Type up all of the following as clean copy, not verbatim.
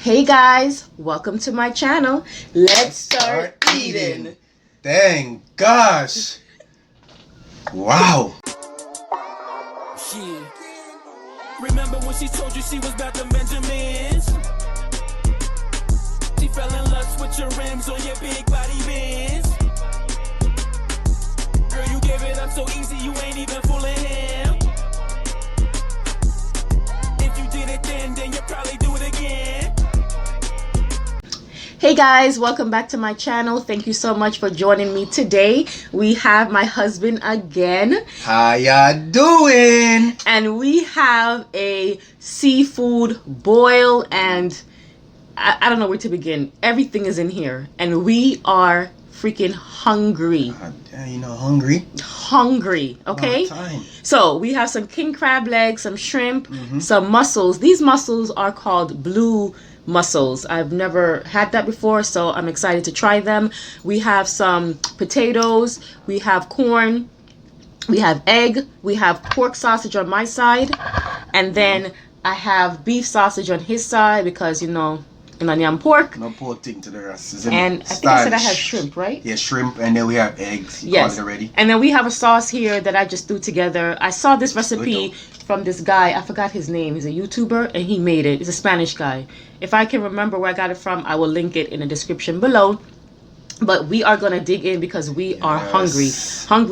Hey guys, welcome to my channel. Let's start eating. Dang gosh. Wow. Yeah. Remember when she told you she was about the Benjamins? She fell in lust with your rims on your big body bends. Girl, you gave it up so easy, you ain't even fooling him. If you did it then you'll probably do it again. Hey guys, welcome back to my channel. Thank you so much for joining me today. We have my husband again. How ya doing? And we have a seafood boil, and I don't know where to begin. Everything is in here and we are freaking hungry. Hungry, okay? So we have some king crab legs, some shrimp, some mussels. These mussels are called blue mussels. I've never had that before, so I'm excited to try them. We have some potatoes, we have corn, we have egg, we have pork sausage on my side, and then I have beef sausage on his side because, you know, I'm pork. No pork thing to the rest. And I think I said I have shrimp, right? Yeah, shrimp, and then we have eggs. You yes. called it already. And then we have a sauce here that I just threw together. I saw this recipe from this guy. I forgot his name. He's a YouTuber and he made it. He's a Spanish guy. If I can remember where I got it from, I will link it in the description below. But we are gonna dig in because we are hungry.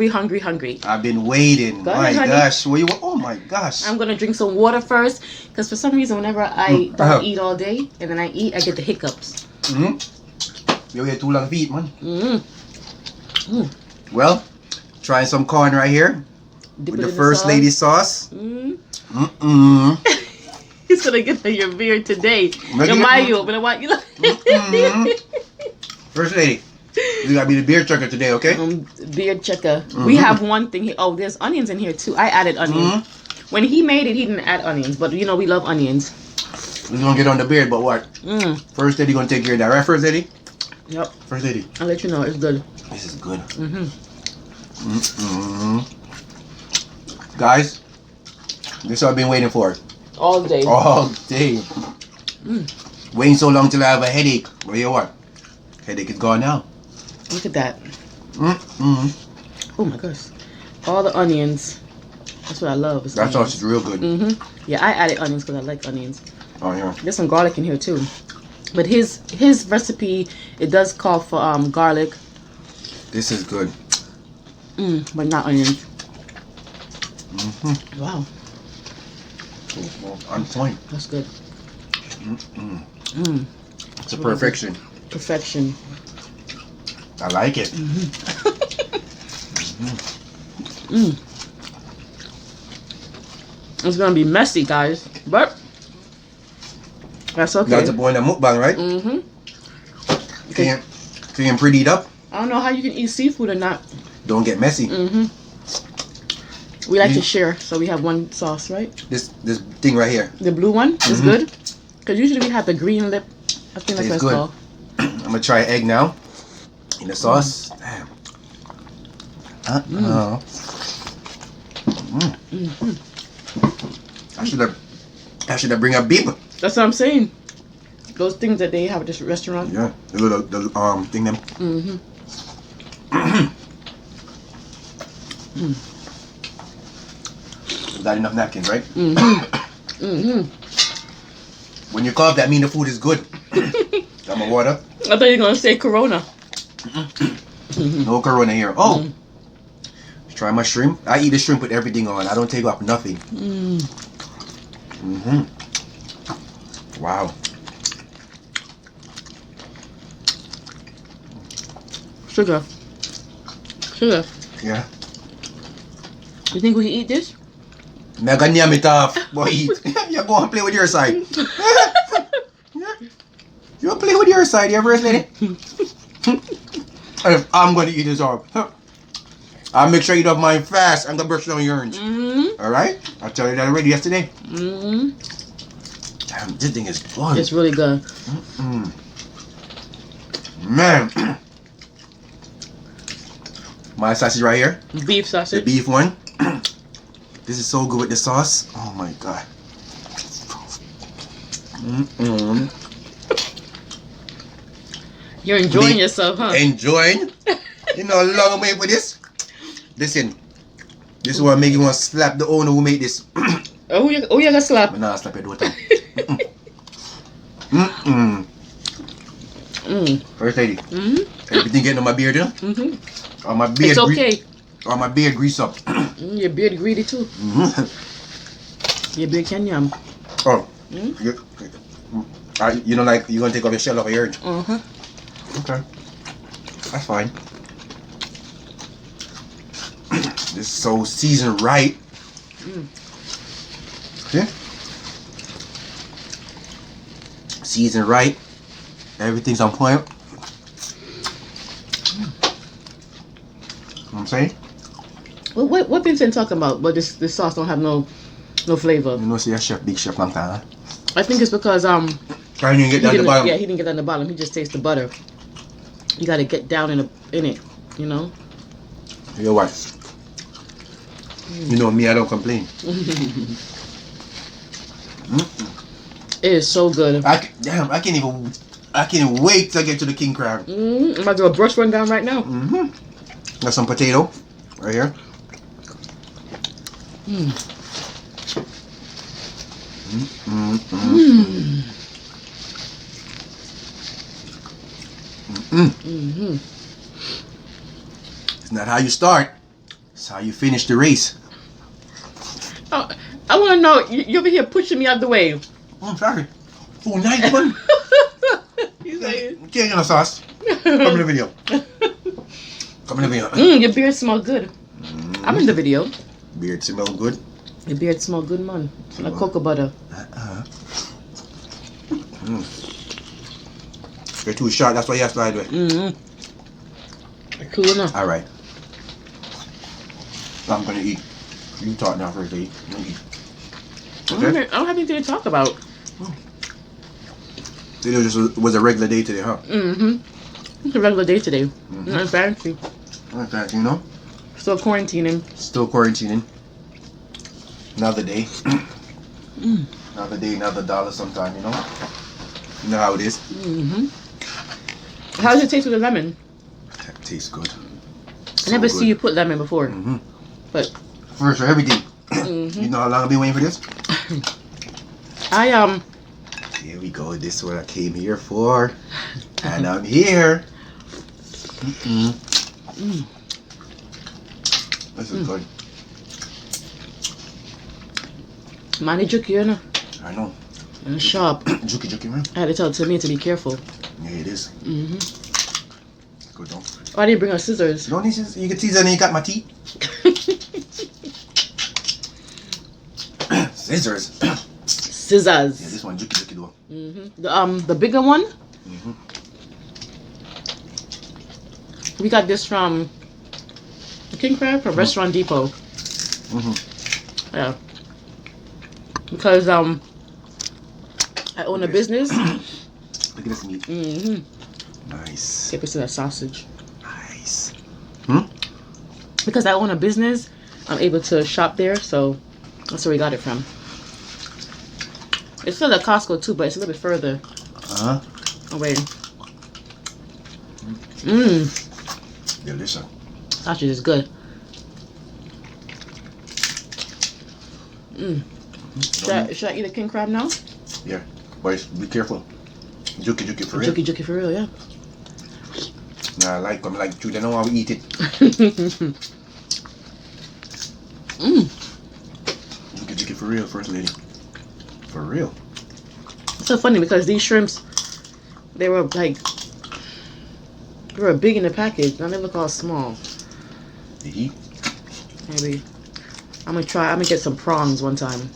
Hungry. I've been waiting. Go my ahead, gosh. What you want? Oh my gosh. I'm gonna drink some water first because for some reason whenever I don't eat all day and then I eat, I get the hiccups. You wait too long to eat, man. Well, trying some corn right here with the first lady sauce. He's gonna get your beard today. JamaicA, but I want you. First lady. You gotta be the beard checker today, okay? Beard checker. We have one thing here. Oh, there's onions in here too. I added onions. When he made it, he didn't add onions, but you know we love onions. We're gonna get on the beard, but what? First lady gonna take care of that, right? First lady? Yep. First lady. I'll let you know. It's good. This is good. Guys, this is what I've been waiting for. All day. All day. Waiting so long till I have a headache. Well, you know what? Headache is gone now. Look at that. Oh my gosh. All the onions. That's what I love. That sauce is real good. Yeah, I added onions because I like onions. Oh yeah. There's some garlic in here too. But his recipe, it does call for garlic. This is good. But not onions. Wow. On point. That's good. It's a perfection. Perfection. I like it. It's gonna be messy, guys, but that's okay. That's the point of mukbang, right? Can pretty it up. I don't know how you can eat seafood and not. Don't get messy. We like to share, so we have one sauce, right? This thing right here. The blue one is good, because usually we have the green lip. I think that's what it's called. I'm gonna try egg now in the sauce. Damn. I should have bring a beep. That's what I'm saying. Those things that they have at this restaurant. Yeah, the little thing them. Got enough napkins, right? When you cough, that means the food is good. Got my water. I thought you were gonna say Corona. No Corona here. Oh, try my shrimp. I eat the shrimp with everything on. I don't take off nothing. Wow. Sugar. Yeah. You think we can eat this? I'm gonna yam it off. Boy, eat. You go and play with your side. You play with your side, you first lady. I'm gonna eat this off. I'll make sure you don't mind fast. I'm gonna brush down your urns. Alright? I tell you that already yesterday. Damn, this thing is good. It's really good. Man. My sausage right here. Beef sausage. The beef one. This is so good with the sauce. Oh my god. You're enjoying yourself, huh? Enjoying. You know how long I'm waiting for this? Listen. This one make you want to slap the owner who made this. Oh, you gonna slap? But nah, slap your daughter. First lady. Everything getting on my beard, you know? On my beard. It's okay. On my beard grease up. Your beard greedy too. Your beard can yum. Oh. You know, like you're gonna take off your shell off your ear. Okay. That's fine. This is so seasoned right. See? Seasoned right. Everything's on point. You know what I'm saying? Well, what Vincent talking about? But this sauce don't have no flavor. You know, see a chef, big chef, long time. Huh? I think it's because Trying to get down the bottom. Yeah, he didn't get down the bottom. He just tastes the butter. You got to get down in it, you know. You know what? You know me, I don't complain. It is so good. I can't even wait to get to the king crab. I'm about to do a brush run down right now. Got some potato right here. It's not how you start, it's how you finish the race. Oh, I want to know, you over here pushing me out the way. Oh, I'm sorry. Oh, nice one. You saying? Can't get no sauce. Come in the video. Come in the video. Your beard smells good. I'm in the video. Beard smell good. Your beard smells good, man. Like cocoa butter. You're too short, that's why you have to slide with. Cool enough. Alright. I'm gonna eat. You talk now first, eat. I'm gonna eat. Okay? I don't have anything to talk about. Today was a regular day today, huh? It's a regular day today. Not fancy. Not fancy, you know? Still quarantining. Still quarantining. Another day. Another day, another dollar sometime, you know? You know how it is. How does it taste with the lemon? That tastes good. I never see you put lemon before. But first for everything. You know how long I've been waiting for this? Here we go. This is what I came here for. And I'm here. This is good. Money juki, you know? I know. And sharp. Juki, man. I had to tell Timmy to be careful. Yeah, it is. Good, don't. Why didn't you bring us scissors? You don't need scissors. You can tease and you got my teeth. Scissors. Scissors. Yeah, this one juki though. The bigger one. We got this from King Crab from Restaurant Depot. Yeah. Because I own a business. Look at this meat. Nice. Get this to that sausage. Nice. Because I own a business, I'm able to shop there, so that's where we got it from. It's still at Costco too, but it's a little bit further away. Delicious. Sausage is good. Should I eat a king crab now? Yeah, but be careful. Juki for real. Juki for real, yeah. Nah, I'm like you. They know how we eat it. Juki for real, first lady. For real. It's so funny because these shrimps, they were big in the package. Now they look all small. The heat. Maybe. I'm gonna get some prawns one time.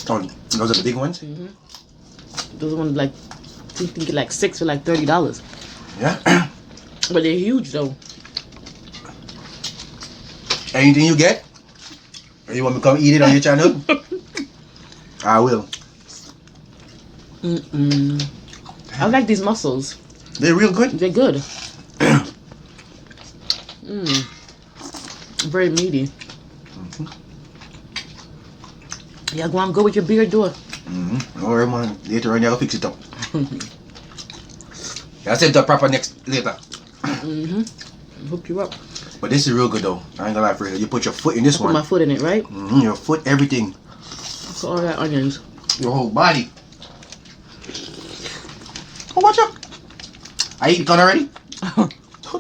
Oh, those are the big ones? Those ones like, you can get like 6 for like $30. Yeah. But they're huge though. Anything you get? Or you want me to come eat it on your channel? I will. I like these mussels. They're real good. They're good. Very meaty. Yeah, go on, go with your beard door. Alright, man. Later on, I'll fix it up. I'll send it proper next later. Hook you up. But this is real good though. I ain't gonna lie for you. You put your foot in this Put one. my foot in it, right? Your foot, everything. Look at all that onions. Your whole body. Oh, watch out. I eat it already? Oh,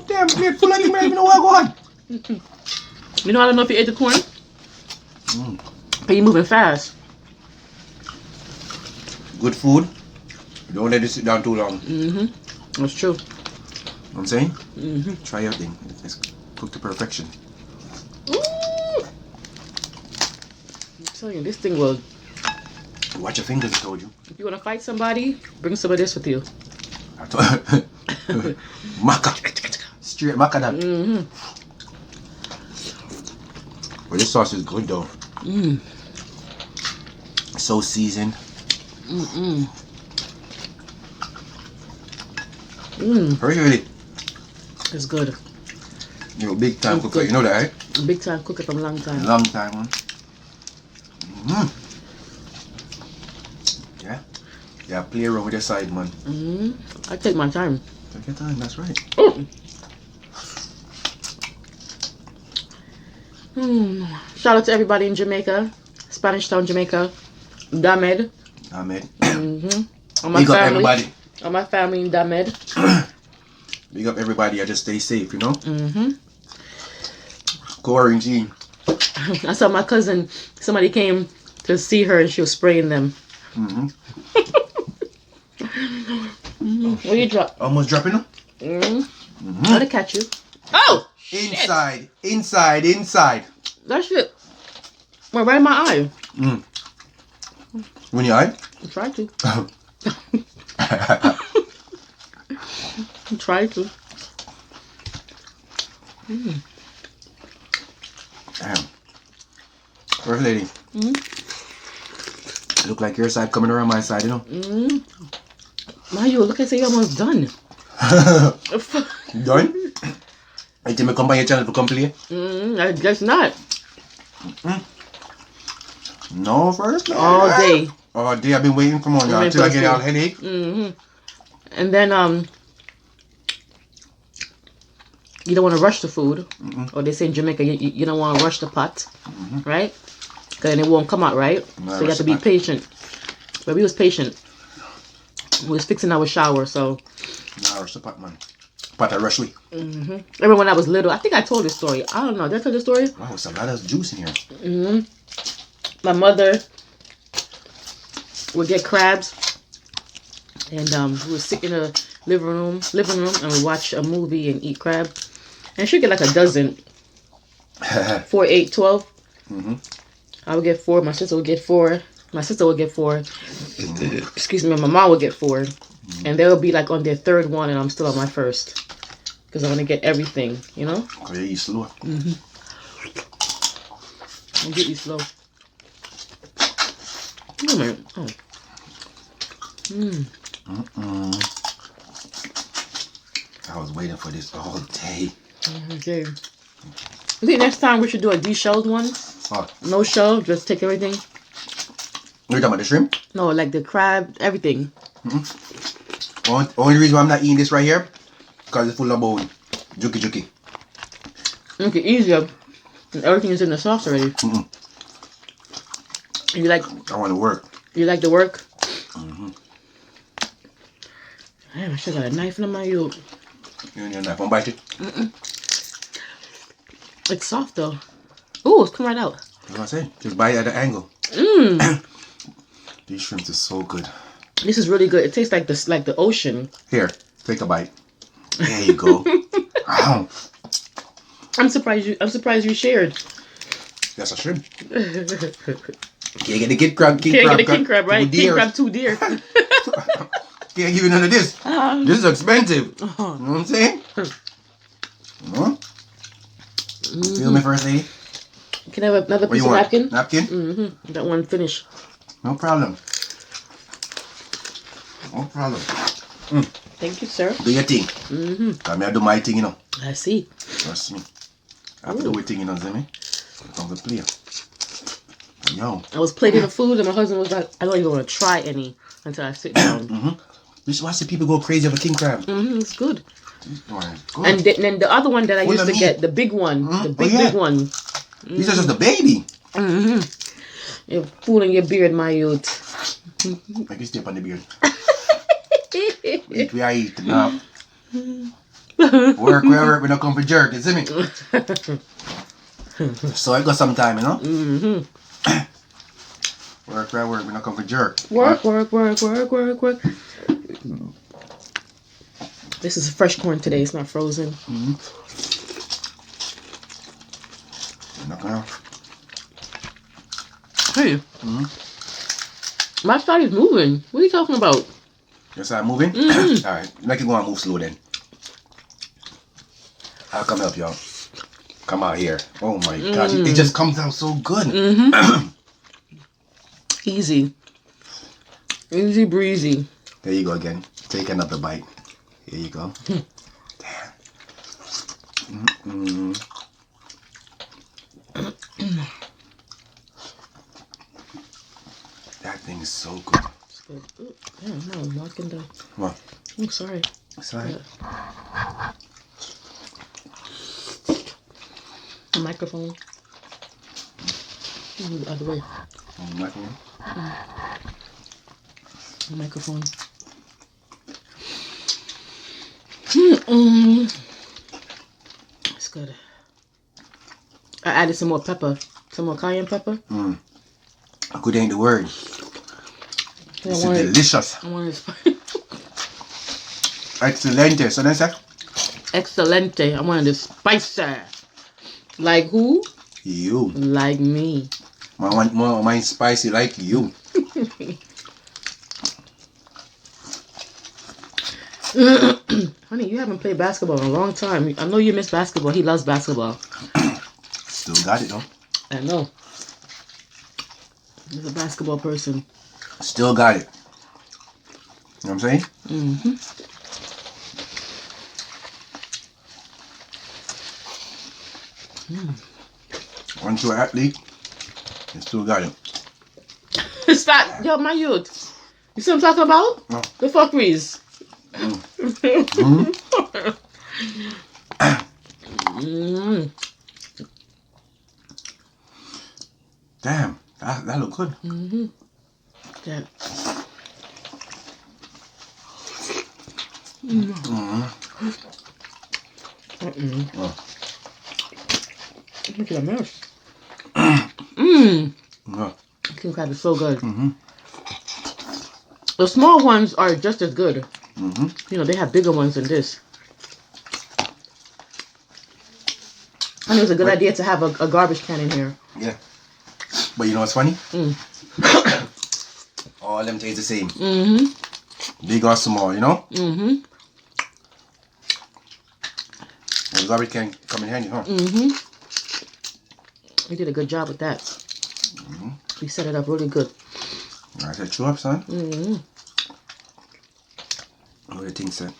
damn, plate full of thing, man. You know what go on. You know, I don't know if you ate the corn. But you're moving fast. Good food. Don't let it sit down too long. That's true. You know what I'm saying? Try your thing. It's cooked to perfection. I'm telling you, this thing will. Watch your fingers, I told you. If you want to fight somebody, bring some of this with you. Maca. Straight maca that. But this sauce is good though. So seasoned. Really? It's good. You're a big time cooker, you know that, right? Big time cooker from a long time. Long time, man. Yeah? Yeah, play around with your side, man. I take my time. Take your time, that's right. Shout out to everybody in Jamaica, Spanish Town, Jamaica, Damed. Ahmed. All my Big up family. everybody. All my family in Damed. Big up everybody, I just stay safe, you know? Quarantine. I saw my cousin, somebody came to see her and she was spraying them. What you drop? Almost dropping them? How to catch you? Oh! Inside, inside, inside. That shit went right in my eye. When you eye? I tried to. I tried to. Damn. First lady. Look like your side coming around my side, you know? Now you look and say you're almost done. Done? I think I come by your channel to come play? I guess not. No, first lady. All day. All day I've been waiting for more now until I get all headache. And then you don't want to rush the food. Or they say in Jamaica you don't want to rush the pot. Right? Because then it won't come out right. So you have to be patient. But we was patient. We was fixing our shower, so. Nah, rush the pot, man. Pot I rush with. Remember when I was little? I think I told this story. I don't know. Did I tell this story? Wow, it's a lot of juice in here. My mother would get crabs, and we would sit in the living room, and we watch a movie and eat crab. And she'd get like a dozen. 4, 8, 12. I would get 4. My sister would get 4. My sister would get 4. Excuse me. My mom would get 4. And they'll be like on their 3rd one, and I'm still on my 1st. Because I want to get everything, you know? Oh, yeah, you slow. I'll get you slow. Wait a minute. Oh. I was waiting for this all day. Okay. I think next time we should do a de-shelled one. Oh. No shell, just take everything. You're talking about the shrimp? No, like the crab, everything. Only reason why I'm not eating this right here, because it's full of bone. Juki. Make it easier. And everything is in the sauce already. You like? I want to work. You like the work? Damn, I should have got a knife in my yoke. You need a knife, want to bite it? It's soft though. Ooh, it's come right out. That's what I say. Just bite it at an angle. These shrimps are so good. This is really good. It tastes like this, like the ocean. Here, take a bite. There you go. Ow. I'm surprised you shared. That's a shrimp. Can't get the king crab. Can't get the king crab, right? King crab too dear. Can't give you none of this. This is expensive. You know what I'm saying? Feel me, first lady? Can I have another piece of napkin? Napkin? That one finished. No problem. No problem. Thank you, sir. Do your thing. Come here, do my thing, you know. I see. Trust me. I have to do my thing, you know, see me? Come to play. Yo. I was plating the food and my husband was like, I don't even want to try any until I sit down. Just watch the people go crazy over king crab. It's good. Good. And then the other one that I Full used of to meat. get, the big one, the big one. These are just the baby. You're fooling your beard, my youth. Make you step on the beard. Eat, we are eating now. Work, we don't come for jerk, you see me? So I got some time, you know? Work, we don't come for jerk. Work. This is fresh corn today, it's not frozen. Hey. My side is moving. What are you talking about? Your side moving? Alright, make it go and move slow then. I'll come help y'all. Come out here. Oh my gosh, it just comes out so good. Easy. Easy breezy. There you go again. Take another bite. Here you go. Damn. That thing is so good. It's good. Ooh, yeah, no, I'm knocking the... What? I'm sorry. Sorry. Yeah. The microphone. Move the other way. Microphone? The microphone. It's good. I added some more pepper. Some more cayenne pepper. Good ain't the word. It's delicious. I want it Excelente. So that's that? Excelente. I wanted it spicy. Like who? You. Like me. Mine spicy like you. Honey, you haven't played basketball in a long time. I know you miss basketball. He loves basketball. Still got it though. I know. He's a basketball person. Still got it. You know what I'm saying? Once you're an athlete, you still got it. Stop. Yo, my youth. You see what I'm talking about? No. The fuckeries. Damn, that look good. Yeah. Look at that mess. King crab is so good. The small ones are just as good. You know, they have bigger ones than this. And it was a good idea to have a garbage can in here. Yeah. But you know what's funny? All them taste the same. Big or small, you know? The garbage can come in handy, huh? We did a good job with that. We set it up really good. I said, chew up, son. What do you think, son?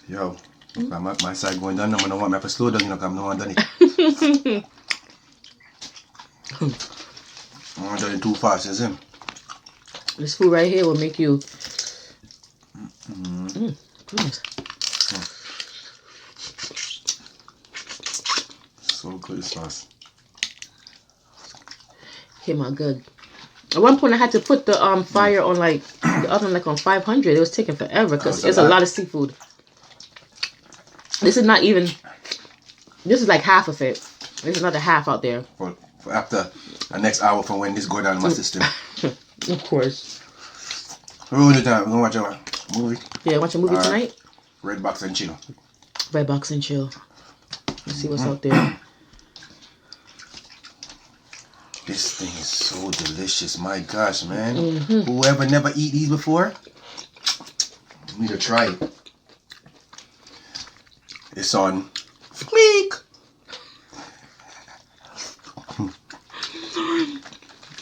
Yo, my side going down, I'm gonna want me to slow down, you know, because I'm not done it. I'm not done it too fast, is it? This food right here will make you... goodness. So good, this sauce. Came out good. At one point, I had to put the fire on like the oven like on 500. It was taking forever because it's a lot of seafood. This is not even. This is like half of it. There's another half out there. For after the next hour from when this go down in my system. Of course. We're going to time. We're going to watch a movie. Yeah, watch a movie tonight. Red Box and chill. Red Box and chill. Let's see what's out there. This thing is so delicious. My gosh, man. Whoever never eat these before, you need to try it. It's on Fleek.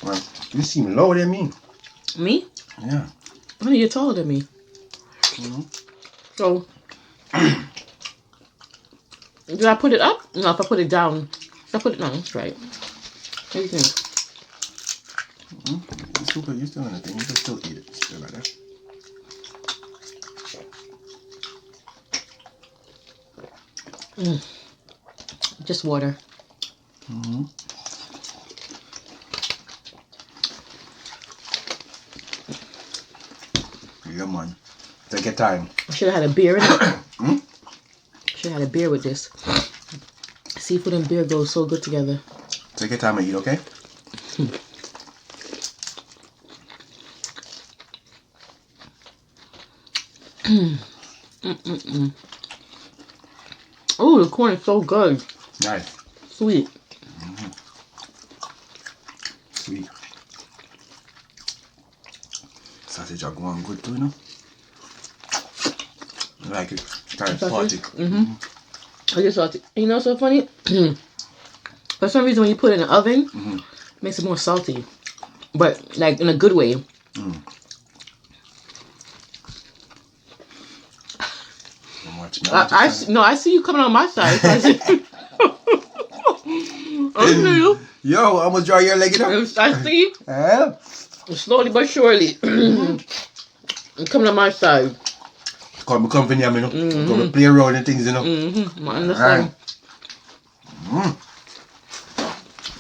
Well, you seem lower than me. Me? Yeah. Honey, you're taller than me. So, did I put it up? No, if I put it down. If I put it, no, that's right. What do you think? You still on the thing. You can still eat it. Still like that. Just water. Yeah, man. Take your time. I should have had a beer in it. Should have had a beer with this. Seafood and beer go so good together. Take your time and eat, okay? Oh, the corn is so good. Nice. Sweet. Sweet. Sausage are going good too, you know? I like it. Kind of salty. I just thought, you know, so funny. For some reason, when you put it in the oven, it makes it more salty, but like in a good way. I see you coming on my side. I see you. Yo, I almost draw your leg up. I see. Yeah. Slowly but surely, you're coming on my side. Come for me, you know. Come and play around and things, you know. I understand.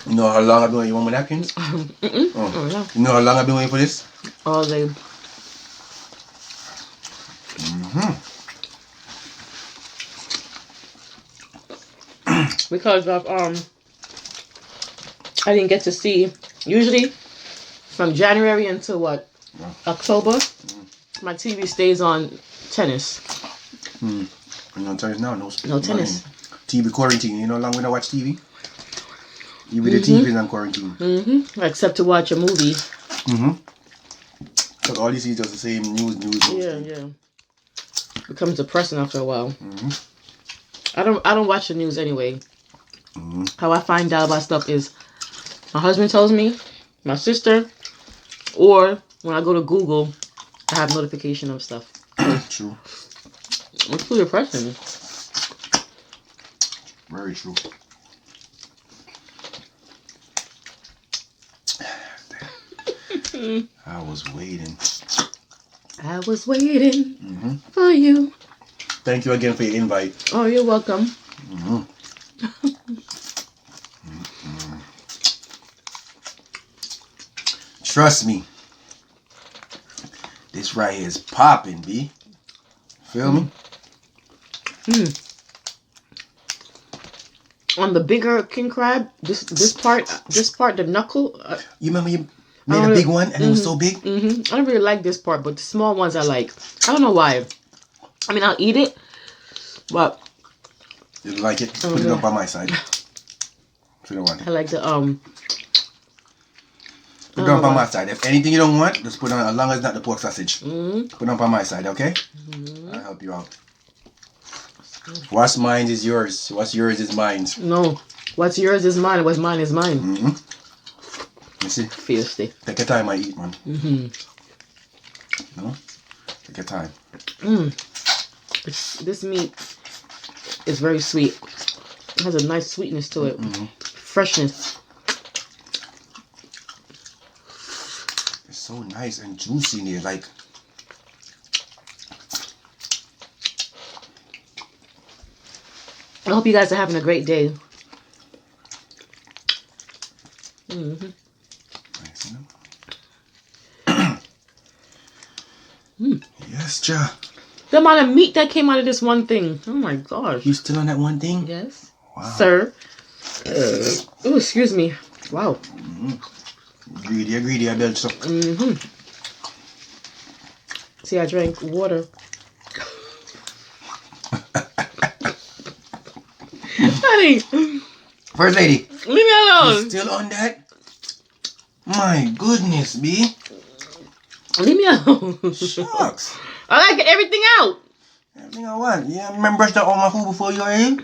You know how long I've been waiting? You want me napkins? Oh. You know how long I've been waiting for this? All day. Because of I didn't get to see. Usually, from January until what? October. My TV stays on tennis. You know tennis now? No tennis. TV quarantine. You know how long we don't watch TV? Even the TV is on quarantine. Except to watch a movie. Because all you see is just the same news. Yeah. Becomes depressing after a while. I don't watch the news anyway. How I find out about stuff is my husband tells me, my sister, or when I go to Google, I have notification of stuff. True. It's too depressing. Very true. I was waiting. For you. Thank you again for your invite. Oh, you're welcome. Trust me. This right here is popping, B. Feel me? On the bigger king crab, this part, the knuckle. You remember you made a big one and it was so big? I don't really like this part, but the small ones I like. I don't know why. I mean, I'll eat it, but you like it? Put it up on my side. If you don't want it. I like the Put it up on my side. If anything you don't want, just put it on, as long as it's not the pork sausage. Put it up on my side, okay? I'll help you out. What's mine is yours. What's yours is mine. No. What's yours is mine. What's mine is mine. You see? Fiercely. Take your time I eat, man. No? Take your time. This meat is very sweet. It has a nice sweetness to it. Freshness. It's so nice and juicy in here. Like, I hope you guys are having a great day. nice, you know? Yes, Ja. The amount of meat that came out of this one thing. Oh my gosh. You still on that one thing? Yes. Wow. Sir. Oh, excuse me. Wow. Greedy, I built stuff. See, I drank water. Honey. First lady. Leave me alone. You still on that? My goodness, B. Leave me alone. Shucks. I like everything out. Everything I want. Yeah, remember brush that on my food before you ate? I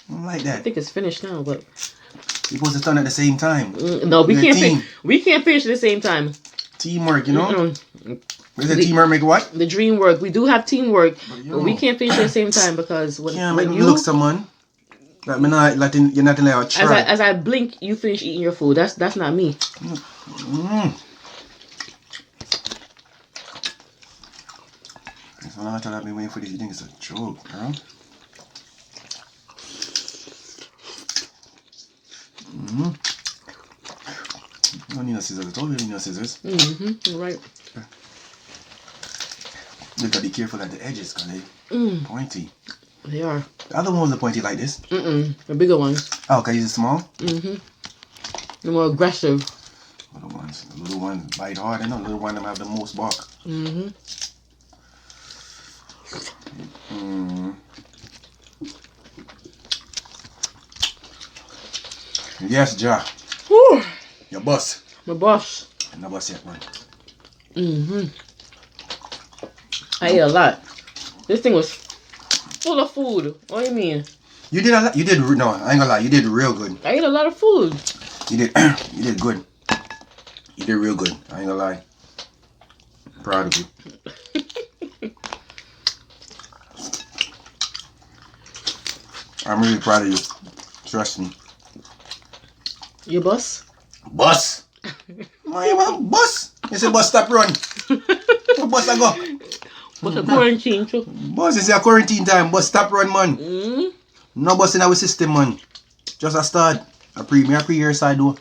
don't like I that. think it's finished now, but You're supposed to turn at the same time. no, we We're a can't. team. We can't finish at the same time. Teamwork, you know? Is it teamwork make what? The dream work. We do have teamwork, but we can't finish at the same time because when Can't make me you look someone. Like, you're not like a try. As I blink, you finish eating your food. That's not me. So now I've been waiting for this. You think it's a joke, bro? You don't need no scissors. I told you don't need no scissors. You're right. You gotta be careful at the edges because they pointy. They are. The other one was pointy like this. The bigger ones. Oh, okay, use it small? The more aggressive. The little ones bite hard. I know the little one them have the most bark. Yes, Ja. Whew. Your boss. My boss. No boss yet, man. I ate a lot. This thing was full of food. What do you mean? You did no, I ain't gonna lie, you did real good. I ate a lot of food. You did good. You did real good. I ain't gonna lie. Proud of you. I'm really proud of you. Trust me. Your boss? Bus? My bus? You say bus stop run. What bus I go? What's a quarantine too? Bus is a quarantine time. Bus stop run, man. No bus in our system, man. Just a start. A pre-year side though.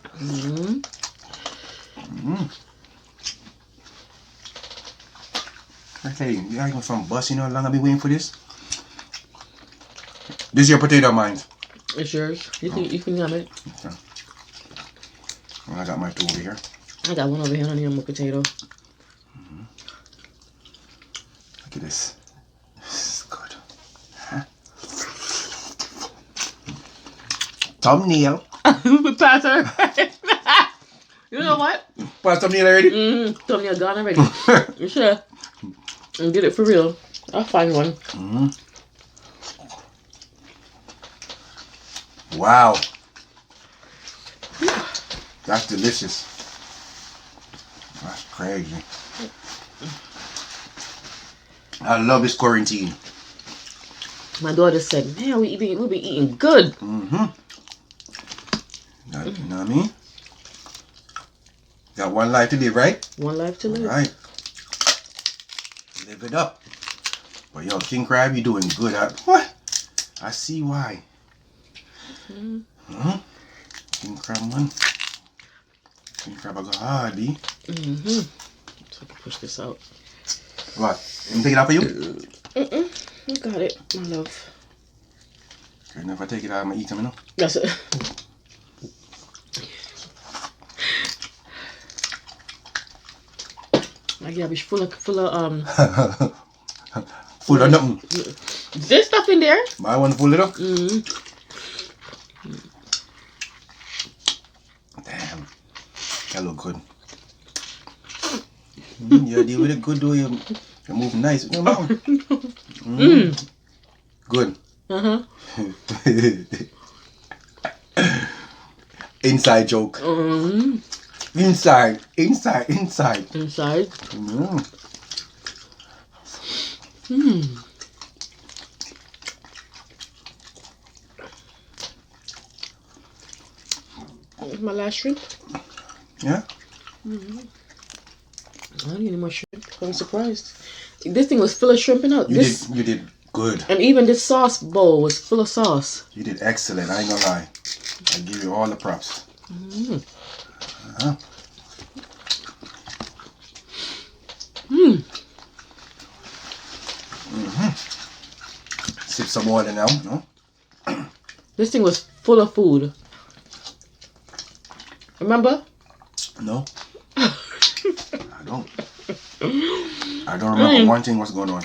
I tell you, I go from bus, you know how long I've been waiting for this? This is your potato, mine. It's yours. You can have it. Okay. Well, I got my two over here. I got one over here on your potato. Look at this. This is good. Huh? Thumbnail. Pastor. You know what? Pass thumbnail already? Thumbnail gone already. You should. And get it for real. I'll find one. Wow. That's delicious. That's crazy. I love this quarantine. My daughter said, man, we'll be eating good. You know what I mean? Got one life to live, right? One life to live. All right. Live it up. But yo, King Crab, you doing good. What? I see why. King Crab, man. King Crab, I go hard, B. So I can push this out. What? Let me take it out for you? You got it, my love. Okay, now if I take it out, I'm going to eat them, you know? That's it. Like, yeah, be full of Full of nothing. There's stuff in there. I want to pull it up. Damn. That look good. You deal with it good, though. You move nice with your mouth. Good. Inside joke. Inside. My last shrimp. Yeah? I don't need any more shrimp. I'm surprised. This thing was full of shrimp and out. You did good. And even this sauce bowl was full of sauce. You did excellent. I ain't gonna lie. I give you all the props. Sip some water now, no? This thing was full of food. Remember? No. I don't remember one thing what's going on.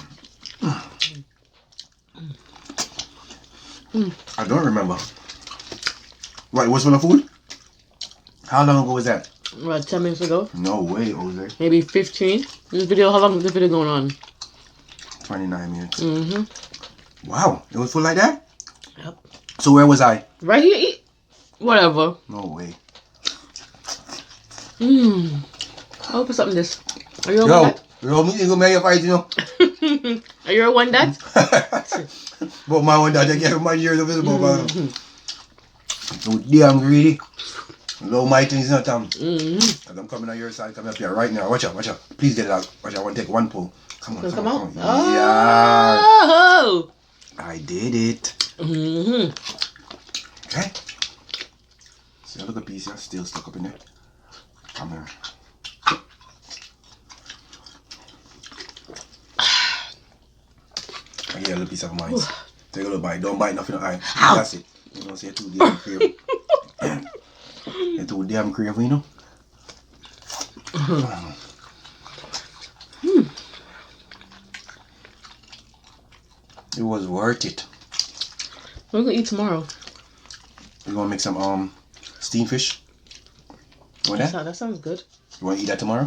I don't remember. What, it was full of food? How long ago was that? About 10 minutes ago. No way, Jose. Maybe 15. How long is this video going on? 29 minutes. Wow, it was full like that? Yep. So where was I? Right here. Whatever. No way. I'll put something in this. Are you okay with that? Yo, me gonna make a fight, you know? Are you a one that? But my one that I get my years of visible, but too damn greedy. Low my things not as I'm coming on your side, coming up here right now. Watch out, watch out. Please get it out. Watch out, I want to take one pull. Come on, come on. Yeah. Oh. I did it. Okay. See a little piece here, still stuck up in there. Come here. I get a little piece of mine. Take a little bite. Don't bite nothing. Alright. That's it. You know, say too damn crave. You're too damn crave, you know? It was worth it. We're gonna eat tomorrow. We're gonna make some steamed fish. You want that? That sounds good. You wanna eat that tomorrow?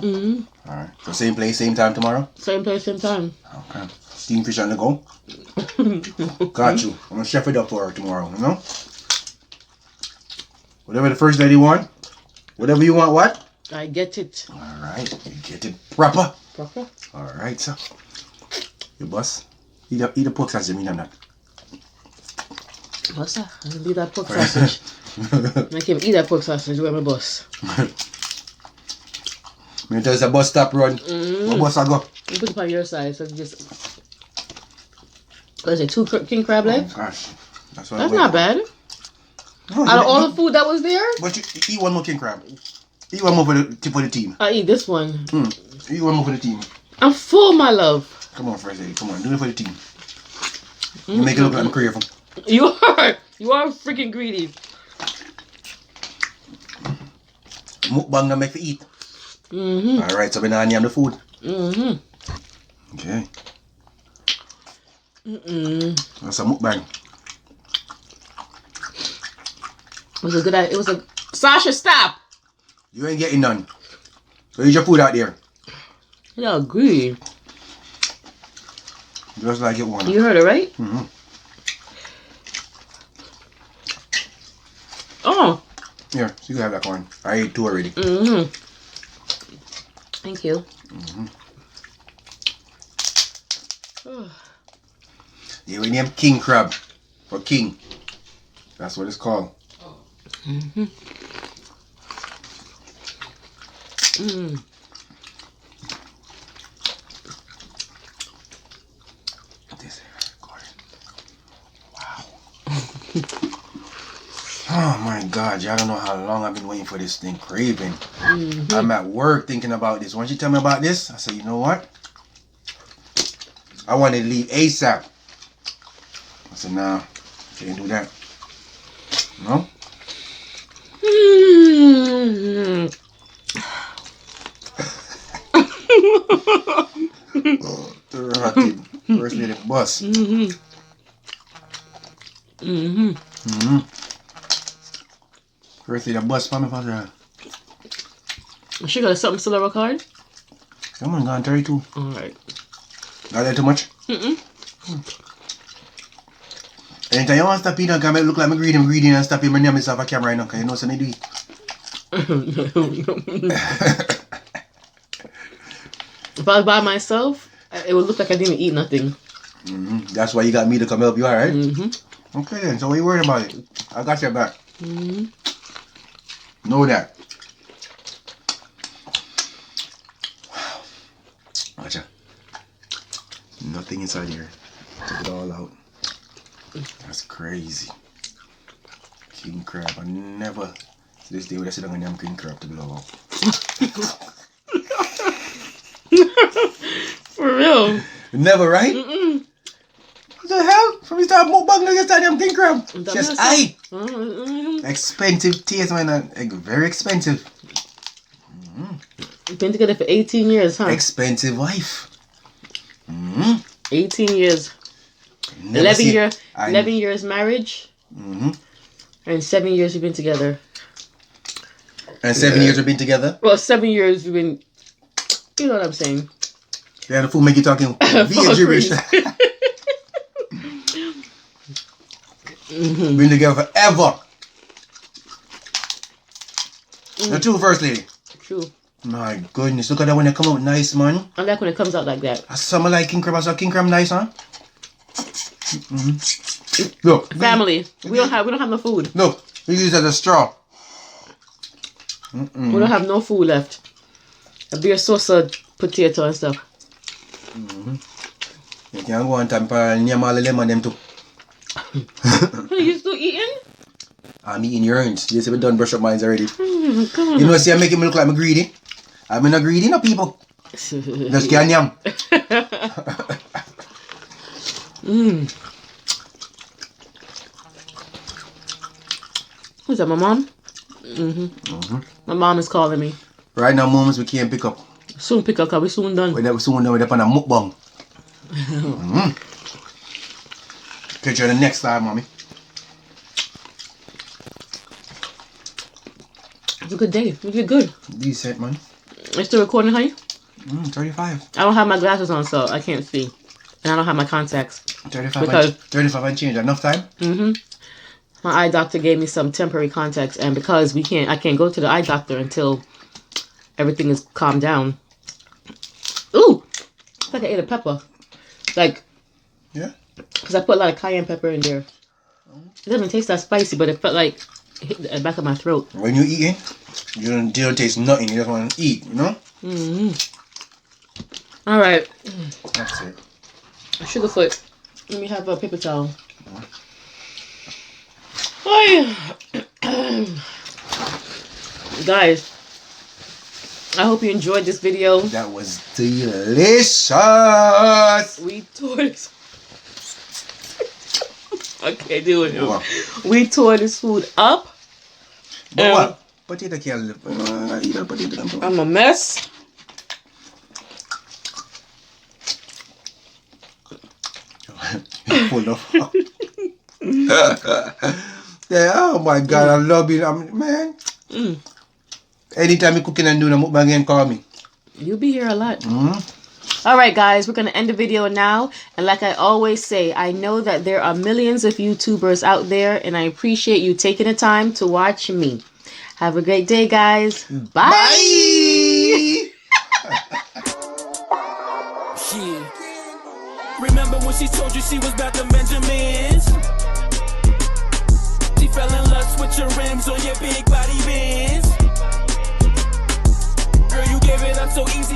Alright. So same place, same time tomorrow? Same place, same time. Okay. Steamed fish on the go. Got you. I'm gonna chef it up for her tomorrow, you know? Whatever the first lady want. Whatever you want, what? I get it. Alright. You get it proper. Proper? Alright, sir. You boss. Eat a pork sausage, me not. What's that? I can eat that pork sausage. I can't eat that pork sausage. Where my boss? Me tell you a bus stop run. What bus I go? You put it on your side, so just. What is it? 2 king crab legs? Oh, gosh. That's not bad. No, Out of all the food that was there? But you eat one more king crab. Eat one more for the team. I eat this one. Eat one more for the team. I'm full, my love. Come on, first lady. Come on, do it for the team. You make it look like I'm crave. You are freaking greedy. Mukbang na make for eat. Alright, so we now name the food. Okay. That's a mukbang. It was a good idea. It was a Sasha, stop. You ain't getting none. So eat your food out there. Yeah, greedy. Just like it wanna. You heard it, right? Oh. Here, so you can have that corn. I ate 2 already. Thank you. Yeah, we name king crab. For king. That's what it's called. This wow. Oh my God, y'all don't know how long I've been waiting for this thing, craving. I'm at work thinking about this. Once you tell me about this, I said, you know what? I want to leave ASAP. I said, nah, can't do that. No? First lady bus. First lady bus for me, father. She got a something still a card? Come on, gone 32. Alright. Not that too much? Anytime you want to stop eating, I look like I'm greedy and stop eating, I name myself a camera right now, because you know what I do it. If I was by myself, it would look like I didn't eat nothing. That's why you got me to come help you, alright? Okay then, so what are you worried about it? I got your back. Know that. Wow. Watch out. Nothing inside here. Took it all out. That's crazy. King crab. I never, to this day, would I sit down and name king crab to blow out. For real? Never, right? What the hell? From the start, mukbang, look at that damn king crab. Just I. Expensive taste, man. Very expensive. We've been together for 18 years, huh? Expensive wife. 18 years. 11 years marriage. And 7 years we've been together. And 7 years we've been together? Well, 7 years we've been... You know what I'm saying. Yeah, the fool make you talking via gibberish. Been together forever. The true first lady. True. My goodness, look at that when they come out nice, man. I like when it comes out like that. Some like king crab. I saw king crab nice, huh? Look, Family, we don't have no food. Look, we use it as a straw. We don't have no food left. A beer sauce of potato and stuff. You can go and time for name all the lemon them too. You still eating? I'm eating your urns. You see me done brush up mine already. Come on. You know, see I'm making me look like I'm greedy. I'm not greedy, no people. Just can't yam. Who's that, my mom? My mom is calling me. Right now, moments we can't pick up. Soon pick up, cause we soon done. We're soon done with up on a mukbang. Catch you the next time, mommy. It's a good day. We did good. Decent, man. Are you still recording, honey? 35. I don't have my glasses on, so I can't see. And I don't have my contacts. 35 and change. Enough time? My eye doctor gave me some temporary contacts, and because I can't go to the eye doctor until everything is calmed down. Ooh! It's like I ate a pepper. Like, yeah? Because I put a lot of cayenne pepper in there. It doesn't taste that spicy, but it felt like it hit the back of my throat. When you're eating, you don't taste nothing. You just want to eat, you know? All right. That's it. Sugarfoot. Let me have a paper towel. Oh, guys, I hope you enjoyed this video. That was delicious. We tore this. I can't do it. Wow. We tore this food up. But what? Potato can't live. Eat a potato. I'm a mess. Full of. Yeah, oh my God, I love it. Man. Anytime you're cooking and doing a mukbang again, call me. You'll be here a lot. Alright guys, we're going to end the video now. And like I always say, I know that there are millions of YouTubers out there, and I appreciate you taking the time to watch me. Have a great day, guys. Bye! Bye. Yeah. Remember when she told you she was about the Benjamins? She fell in lust with your rims on your big body Benz. Girl, you gave it up so easy.